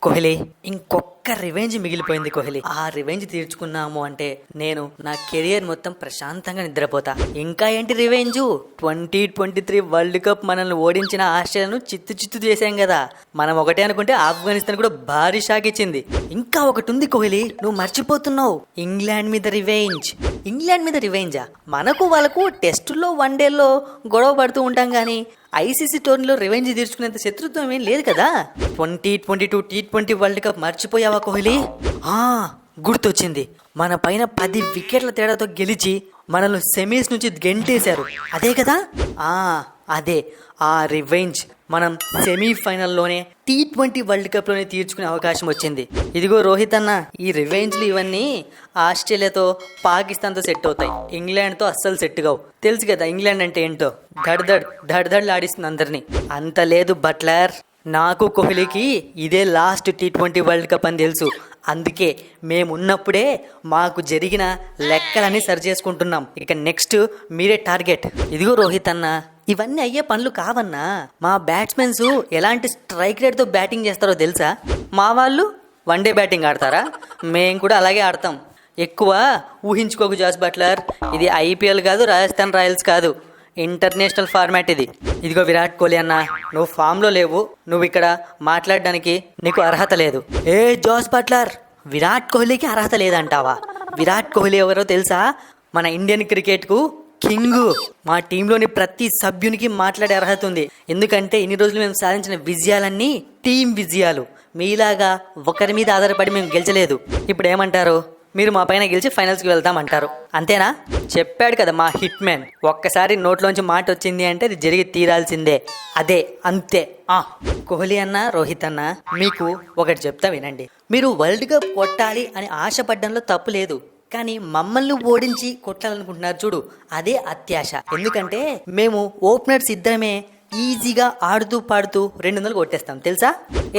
కోహ్లీ ఇంకొక్క రివెంజ్ మిగిలిపోయింది కోహ్లీ. ఆ రివెంజ్ తీర్చుకున్నాము అంటే నేను నా కెరియర్ మొత్తం ప్రశాంతంగా నిద్రపోతా. ఇంకా ఏంటి రివెంజ్? 2023 వరల్డ్ కప్ మనల్ని ఓడించిన ఆస్ట్రేలియాను చిత్తు చేశాం కదా. మనం ఒకటే అనుకుంటే ఆఫ్ఘనిస్తాన్ కూడా భారీ షాక్ ఇచ్చింది. ఇంకా ఒకటి ఉంది కోహ్లీ, నువ్వు మర్చిపోతున్నావు. ఇంగ్లాండ్ మీద రివెంజ్. ఇంగ్లాండ్ మీద రివెంజా? మనకు వాళ్ళకు టెస్టుల్లో వన్డేల్లో గొడవ పడుతూ ఉంటాం కానీ ఐసీసీ టోర్నీలో రివెంజ్ తీర్చుకునేంత శత్రుత్వం ఏం లేదు కదా. 2022 T20 వరల్డ్ కప్ మర్చిపోయావా కోహ్లీ? గుర్తొచ్చింది. మన పైన 10 వికెట్ల తేడాతో గెలిచి మనల్ని సెమీస్ నుంచి గెంటేశారు, అదే కదా? అదే ఆ రివెంజ్ మనం సెమీఫైనల్లోనే T20 వరల్డ్ కప్ లోనే తీర్చుకునే అవకాశం వచ్చింది. ఇదిగో రోహిత్ అన్న, ఈ రివెంజ్లు ఇవన్నీ ఆస్ట్రేలియాతో పాకిస్తాన్తో సెట్ అవుతాయి, ఇంగ్లాండ్తో అస్సలు సెట్ కావు. తెలుసు కదా ఇంగ్లాండ్ అంటే ఏంటో, ధడ్ ఆడిస్తుంది అందరినీ. అంత లేదు బట్లర్, నాకు కోహ్లీకి ఇదే లాస్ట్ T20 వరల్డ్ కప్ అని తెలుసు. అందుకే మేమున్నప్పుడే మాకు జరిగిన లెక్కలన్నీ సరి చేసుకుంటున్నాం. ఇక నెక్స్ట్ మీరే టార్గెట్. ఇదిగో రోహిత్ అన్న, ఇవన్నీ అయ్యే పనులు కావన్నా. మా బ్యాట్స్మెన్స్ ఎలాంటి స్ట్రైక్ రేట్తో బ్యాటింగ్ చేస్తారో తెలుసా? మా వాళ్ళు వన్డే బ్యాటింగ్ ఆడతారా? మేము కూడా అలాగే ఆడతాం. ఎక్కువ ఊహించుకోకు జాస్ బట్లర్, ఇది ఐపీఎల్ కాదు, రాజస్థాన్ రాయల్స్ కాదు, ఇంటర్నేషనల్ ఫార్మాట్ ఇది. ఇదిగో విరాట్ కోహ్లీ అన్న, నువ్వు ఫామ్లో లేవు, నువ్వు ఇక్కడ మాట్లాడడానికి నీకు అర్హత లేదు. జాస్ బట్లర్, విరాట్ కోహ్లీకి అర్హత లేదంటావా? విరాట్ కోహ్లీ ఎవరో తెలుసా? మన ఇండియన్ క్రికెట్కు కింగ్. మా టీంలోని ప్రతి సభ్యునికి మాట్లాడే అర్హత ఉంది. ఎందుకంటే ఇన్ని రోజులు మేము సాధించిన విజయాలన్నీ టీం విజయాలు. మీలాగా ఒకరి మీద ఆధారపడి మేము గెలిచలేదు. ఇప్పుడు ఏమంటారు? మీరు మా పైన గెలిచి ఫైనల్స్కి వెళ్తామంటారు, అంతేనా? చెప్పాడు కదా మా హిట్ మ్యాన్, ఒక్కసారి నోట్లోంచి మాట వచ్చింది అంటే అది జరిగి తీరాల్సిందే. అదే అంతే. కోహ్లీ అన్న, రోహిత్ అన్న, మీకు ఒకటి చెప్తా వినండి. మీరు వరల్డ్ కప్ కొట్టాలి అని ఆశపడ్డంలో తప్పు లేదు, కానీ మమ్మల్ని ఓడించి కొట్టాలనుకుంటున్నారు చూడు, అదే అత్యాశ. ఎందుకంటే మేము ఓపెనర్స్ ఇద్దరమే ఈజీగా ఆడుతూ పాడుతూ 200 కొట్టేస్తాం, తెలుసా?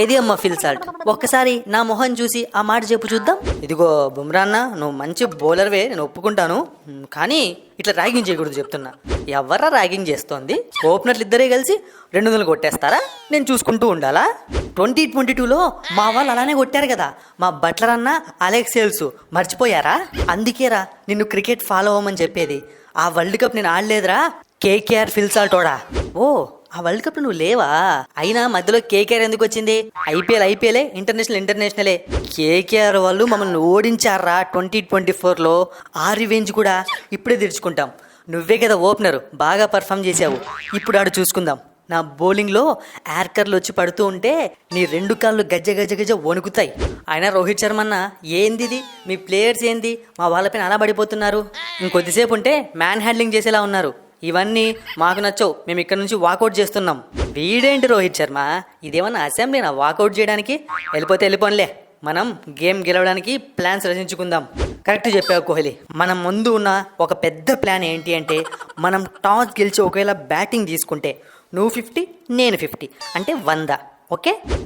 ఏది అమ్మ ఫిల్ సాల్ట్, ఒక్కసారి నా మొహం చూసి ఆ మాట చెప్పు చూద్దాం. ఇదిగో బుమ్రా అన్న, నువ్వు మంచి బౌలర్వే, నేను ఒప్పుకుంటాను, కానీ ఇట్లా ర్యాగింగ్ చేయకూడదు చెప్తున్నా. ఎవర్రా ర్యాగింగ్ చేస్తోంది? ఓపెనర్లు ఇద్దరే కలిసి 200 కొట్టేస్తారా? నేను చూసుకుంటూ ఉండాలా? 2022లో మా వాళ్ళు అలానే కొట్టారు కదా, మా బట్లర్ అన్న, అలెక్స్ హేల్స్. మర్చిపోయారా? అందుకేరా నిన్ను క్రికెట్ ఫాలో అవ్వమని చెప్పేది. ఆ వరల్డ్ కప్ నేను ఆడలేదురా, కేకేఆర్ ఫిల్ సాల్టోడా. ఆ వరల్డ్ కప్ నువ్వు లేవా? అయినా మధ్యలో కేకేఆర్ ఎందుకు వచ్చింది? ఐపీఎల్ ఇంటర్నేషనలే. కేకేఆర్ వాళ్ళు మమ్మల్ని ఓడించారా 2024లో. ఆ రివెంజ్ కూడా ఇప్పుడే తీర్చుకుంటాం. నువ్వే కదా ఓపెనర్, బాగా పర్ఫామ్ చేసావు. ఇప్పుడు ఆడు చూసుకుందాం. నా బౌలింగ్లో యార్కర్లు వచ్చి పడుతూ ఉంటే నీ 2 కాళ్ళు గజ్జ వణుకుతాయి. అయినా రోహిత్ శర్మ అన్న, ఏంది ఇది? మీ ప్లేయర్స్ ఏంది మా వాళ్ళపైన అలా పడిపోతున్నారు? ఇంకొద్దిసేపు ఉంటే మ్యాన్ హ్యాండ్లింగ్ చేసేలా ఉన్నారు. ఇవన్నీ మాకు నచ్చవు, మేము ఇక్కడ నుంచి వాకౌట్ చేస్తున్నాం. వీడేంటి రోహిత్ శర్మ, ఇదేమన్నా అసెంబ్లీనా వాకౌట్ చేయడానికి? వెళ్ళిపోనిలే, మనం గేమ్ గెలవడానికి ప్లాన్స్ రచించుకుందాం. కరెక్ట్ చెప్పావు కోహ్లీ. మనం ముందు ఉన్న ఒక పెద్ద ప్లాన్ ఏంటి అంటే, మనం టాస్ గెలిచి ఒకవేళ బ్యాటింగ్ తీసుకుంటే నువ్వు 50 నేను 50 అంటే 100.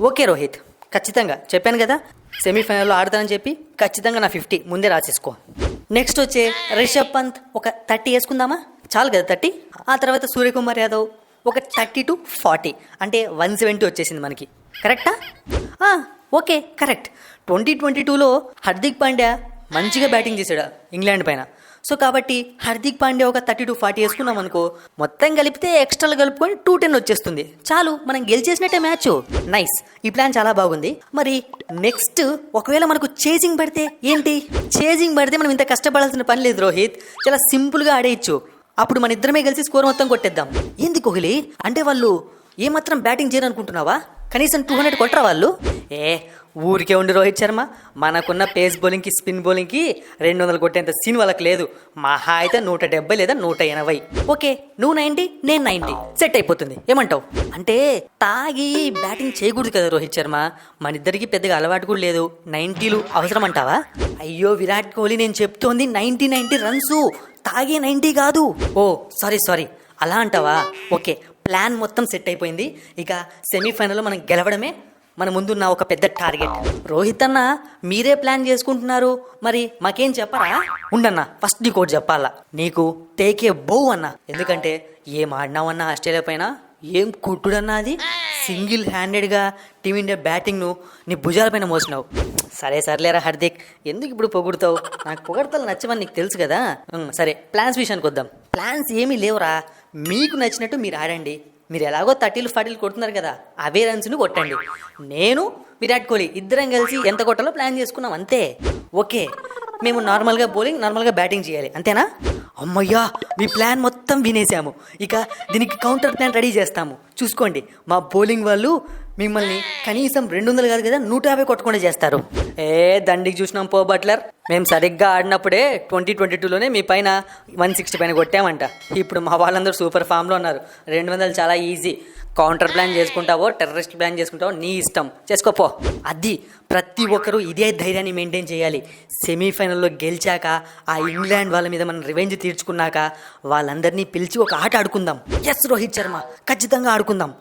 ఓకే రోహిత్, ఖచ్చితంగా చెప్పాను కదా, సెమీఫైనల్లో ఆడతానని చెప్పి ఖచ్చితంగా నా 50 ముందే రాసేసుకో. నెక్స్ట్ వచ్చే రిషబ్ పంత్ ఒక 30 వేసుకుందామా? చాలు కదా 30. ఆ తర్వాత సూర్యకుమార్ యాదవ్ ఒక 30 to 40 అంటే 170 వచ్చేసింది మనకి. కరెక్టా? Okay correct. 2022లో హార్దిక్ పాండ్యా మంచిగా బ్యాటింగ్ చేశాడు ఇంగ్లాండ్ పైన. సో కాబట్టి హార్దిక్ పాండ్యా ఒక 30 to 40 వేసుకున్నాం అనుకో, మొత్తం కలిపితే ఎక్స్ట్రాలు కలుపుకొని 210 వచ్చేస్తుంది. చాలు, మనం గెలిచేసినట్టే మ్యాచ్. నైస్, ఈ ప్లాన్ చాలా బాగుంది. మరి నెక్స్ట్ ఒకవేళ మనకు చేజింగ్ పడితే ఏంటి? చేజింగ్ పడితే మనం ఇంత కష్టపడాల్సిన పని లేదు రోహిత్, చాలా సింపుల్గా ఆడేయచ్చు. అప్పుడు మన ఇద్దరమే కలిసి స్కోర్ మొత్తం కొట్టేద్దాం. ఏంది కోహ్లీ అంటే వాళ్ళు ఏమాత్రం బ్యాటింగ్ చేయరనుకుంటున్నావా? కనీసం 200 కొట్టరా వాళ్ళు? ఊరికే ఉండి రోహిత్ శర్మ, మనకున్న పేస్ బౌలింగ్కి స్పిన్ బౌలింగ్కి 200 కొట్టేంత సీన్ వాళ్ళకి లేదు. మహా అయితే 170 లేదా 180. ఓకే, నువ్వు 90 నేను 90, సెట్ అయిపోతుంది. ఏమంటావు? అంటే తాగి బ్యాటింగ్ చేయకూడదు కదా రోహిత్ శర్మ, మన ఇద్దరికి పెద్దగా అలవాటు కూడా లేదు. 90లు అవసరం అంటావా? అయ్యో విరాట్ కోహ్లీ, నేను చెప్తోంది 90 రన్స్, తాగే 90 కాదు. సారీ, అలా అంటావా? ఓకే, ప్లాన్ మొత్తం సెట్ అయిపోయింది. ఇక సెమీఫైనల్లో మనం గెలవడమే మన ముందున్న ఒక పెద్ద టార్గెట్. రోహిత్ అన్న, మీరే ప్లాన్ చేసుకుంటున్నారు, మరి మాకేం చెప్పరా? ఉండన్నా, ఫస్ట్ నీకు ఒకటి చెప్పాలా, నీకు టేక్ ఏ బౌ అన్న. ఎందుకంటే ఏం ఆడినావన్నా ఆస్ట్రేలియా పైన ఏం కొట్టుడన్నా అది? సింగిల్ హ్యాండెడ్గా టీమిండియా బ్యాటింగ్ను నీ భుజాలపైన మోసినావు. సరే సర్లేరా హార్దిక్, ఎందుకు ఇప్పుడు పొగుడుతావు? నాకు పొగడతలు నచ్చమని నీకు తెలుసు కదా. సరే ప్లాన్స్ విషయానికి వద్దాం. ప్లాన్స్ ఏమీ లేవురా, మీకు నచ్చినట్టు మీరు ఆడండి. మీరు ఎలాగో 30 40 కొడుతున్నారు కదా, అవే రన్స్ని కొట్టండి. నేను విరాట్ కోహ్లీ ఇద్దరం కలిసి ఎంత కొట్టాలో ప్లాన్ చేసుకున్నాం అంతే. ఓకే, మేము నార్మల్గా బౌలింగ్ నార్మల్గా బ్యాటింగ్ చేయాలి అంతేనా? అమ్మయ్యా, మీ ప్లాన్ మొత్తం వినేసాము. ఇక దీనికి కౌంటర్ ప్లాన్ రెడీ చేస్తాము. చూసుకోండి, మా బౌలింగ్ వాళ్ళు మిమ్మల్ని కనీసం 200 కాదు కదా 150 కొట్టకుండా చేస్తారు. దండికి చూసినాం పో బట్లర్, మేము సరిగ్గా ఆడినప్పుడే 2022లోనే మీ పైన 160 పైన కొట్టామంట. ఇప్పుడు మా వాళ్ళందరూ సూపర్ ఫామ్లో ఉన్నారు. 200 చాలా ఈజీ. కౌంటర్ ప్లాన్ చేసుకుంటావో టెర్రరిస్ట్ ప్లాన్ చేసుకుంటావో నీ ఇష్టం, చేసుకోపో. అది ప్రతి ఒక్కరూ ఇదే ధైర్యాన్ని మెయింటైన్ చేయాలి. సెమీఫైనల్లో గెలిచాక ఆ ఇంగ్లాండ్ వాళ్ళ మీద మనం రివెంజ్ తీర్చుకున్నాక వాళ్ళందరినీ పిలిచి ఒక ఆట ఆడుకుందాం. ఎస్ రోహిత్ శర్మ, ఖచ్చితంగా ఆడుకుందాం.